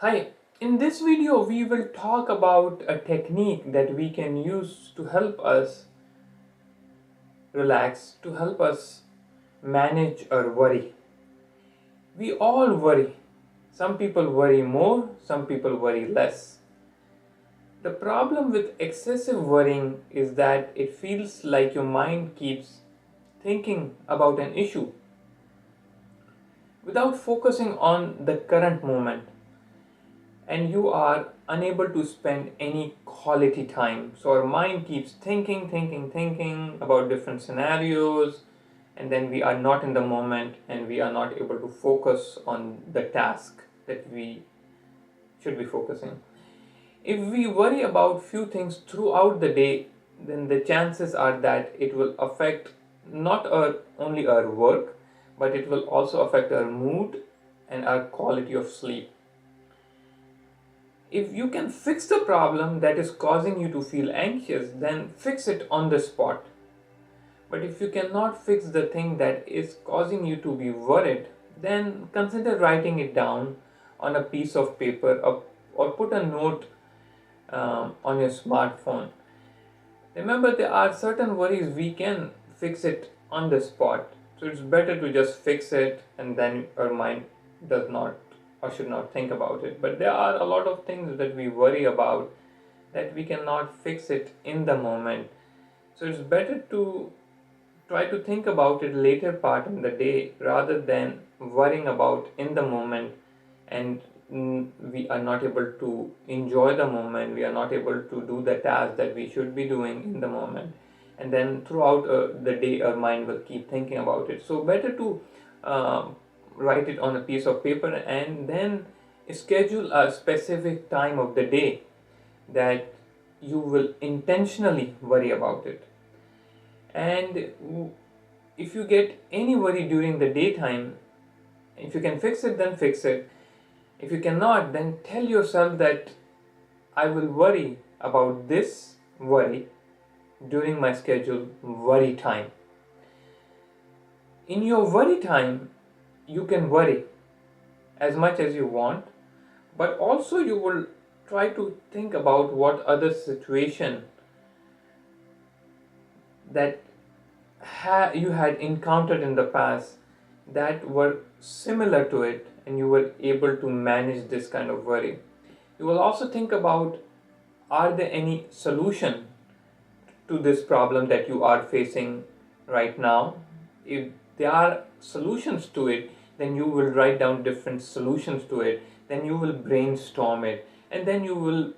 Hi, in this video we will talk about a technique that we can use to help us relax, to help us manage our worry. We all worry. Some people worry more, some people worry less. The problem with excessive worrying is that it feels like your mind keeps thinking about an issue without focusing on the current moment, and you are unable to spend any quality time. So our mind keeps thinking about different scenarios, and then we are not in the moment and we are not able to focus on the task that we should be focusing. If we worry about few things throughout the day, then the chances are that it will affect not only our work, but it will also affect our mood and our quality of sleep. If you can fix the problem that is causing you to feel anxious, then fix it on the spot. But if you cannot fix the thing that is causing you to be worried, then consider writing it down on a piece of paper, or put a note on your smartphone. Remember, there are certain worries we can fix it on the spot. So it's better to just fix it, and then our mind does not or should not think about it. But there are a lot of things that we worry about that we cannot fix it in the moment. So it's better to try to think about it later part in the day rather than worrying about in the moment, and we are not able to enjoy the moment, we are not able to do the task that we should be doing in the moment, and then throughout the day our mind will keep thinking about it. So better to uh, write it on a piece of paper and then schedule a specific time of the day that you will intentionally worry about it. And if you get any worry during the daytime, if you can fix it, then fix it. If you cannot, then tell yourself that I will worry about this worry during my scheduled worry time. In your worry time, you can worry as much as you want, but also you will try to think about what other situation that you had encountered in the past that were similar to it, and you were able to manage this kind of worry. You will also think about, are there any solution to this problem that you are facing right now? If there are solutions to it, then you will write down different solutions to it, then you will brainstorm it, and then you will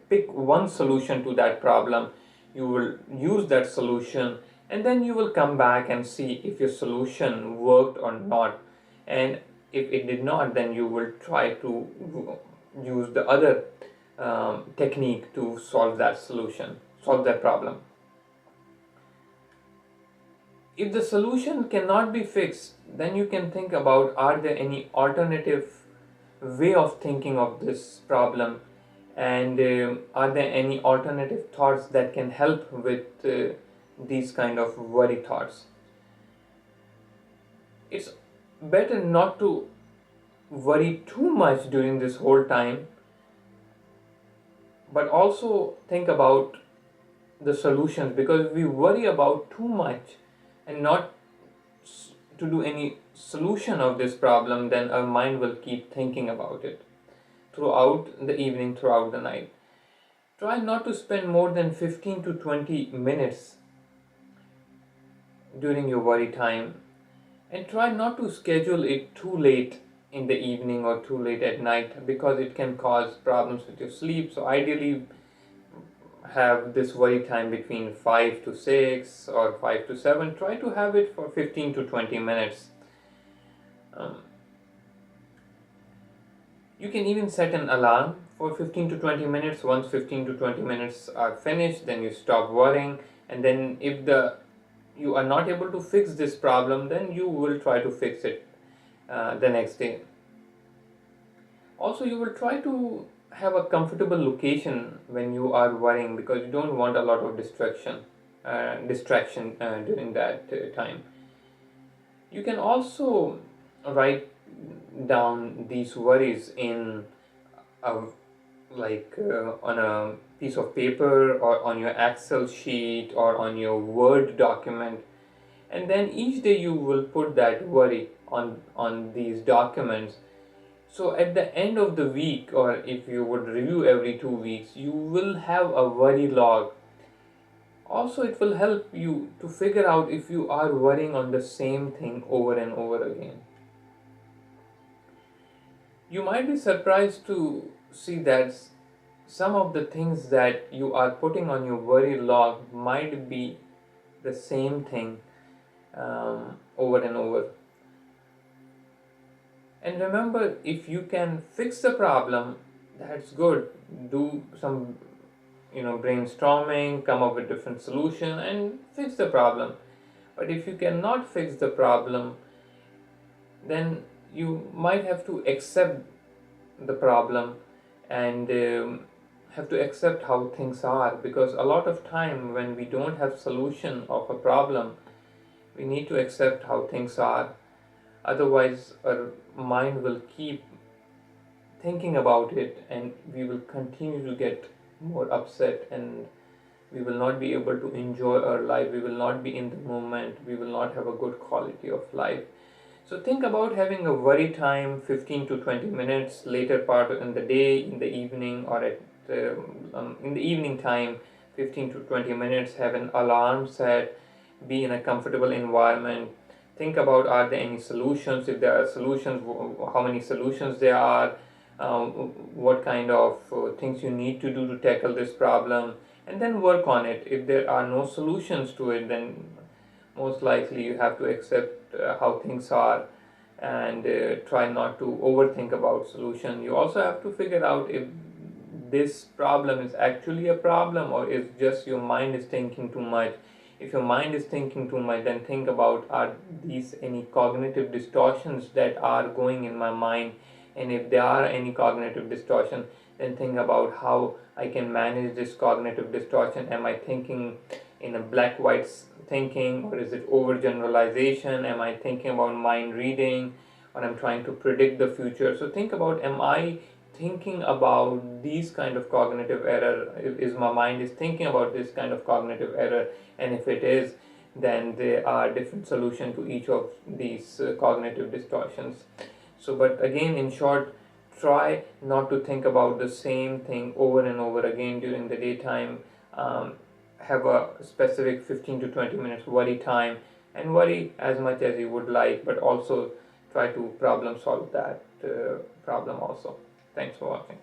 pick one solution to that problem. You will use that solution, and then you will come back and see if your solution worked or not. And if it did not, then you will try to use the other technique to solve that problem. If the solution cannot be fixed, then you can think about, are there any alternative way of thinking of this problem, and are there any alternative thoughts that can help with these kind of worry thoughts. It's better not to worry too much during this whole time, but also think about the solutions, because we worry about too much and not to do any solution of this problem, then our mind will keep thinking about it throughout the evening, throughout the night. Try not to spend more than 15 to 20 minutes during your worry time, and try not to schedule it too late in the evening or too late at night, because it can cause problems with your sleep. So ideally have this worry time between 5 to 6 or 5 to 7. Try to have it for 15 to 20 minutes. You can even set an alarm for 15 to 20 minutes. Once 15 to 20 minutes are finished, then you stop worrying, and then if you are not able to fix this problem, then you will try to fix it the next day. Also, you will try to have a comfortable location when you are worrying, because you don't want a lot of distraction during that time. You can also write down these worries in a, on a piece of paper or on your Excel sheet or on your Word document, and then each day you will put that worry on these documents. So at the end of the week, or if you would review every 2 weeks, you will have a worry log. Also, it will help you to figure out if you are worrying on the same thing over and over again. You might be surprised to see that some of the things that you are putting on your worry log might be the same thing over and over. And remember, if you can fix the problem, that's good. Do some brainstorming, come up with different solution and fix the problem. But if you cannot fix the problem, then you might have to accept the problem and have to accept how things are, because a lot of time when we don't have solution of a problem, we need to accept how things are. Otherwise our mind will keep thinking about it and we will continue to get more upset, and we will not be able to enjoy our life. We will not be in the moment. We will not have a good quality of life. So think about having a worry time, 15 to 20 minutes later part in the day, in the evening, or in the evening time, 15 to 20 minutes. Have an alarm set, be in a comfortable environment. Think about, are there any solutions? If there are solutions, how many solutions there are, what kind of things you need to do to tackle this problem, and then work on it. If there are no solutions to it, then most likely you have to accept how things are and try not to overthink about solution. You also have to figure out if this problem is actually a problem or is just your mind is thinking too much. If your mind is thinking too much, then think about, are these any cognitive distortions that are going in my mind? And if there are any cognitive distortion, then think about how I can manage this cognitive distortion. Am I thinking in a black-white thinking, or is it overgeneralization? Am I thinking about mind reading, or I'm trying to predict the future? So think about, am I thinking about these kind of cognitive error? Is my mind is thinking about this kind of cognitive error? And if it is, then there are different solutions to each of these cognitive distortions. So, but again, in short, try not to think about the same thing over and over again during the daytime. Have a specific 15 to 20 minutes worry time, and worry as much as you would like, but also try to problem solve that problem also. Thanks for watching.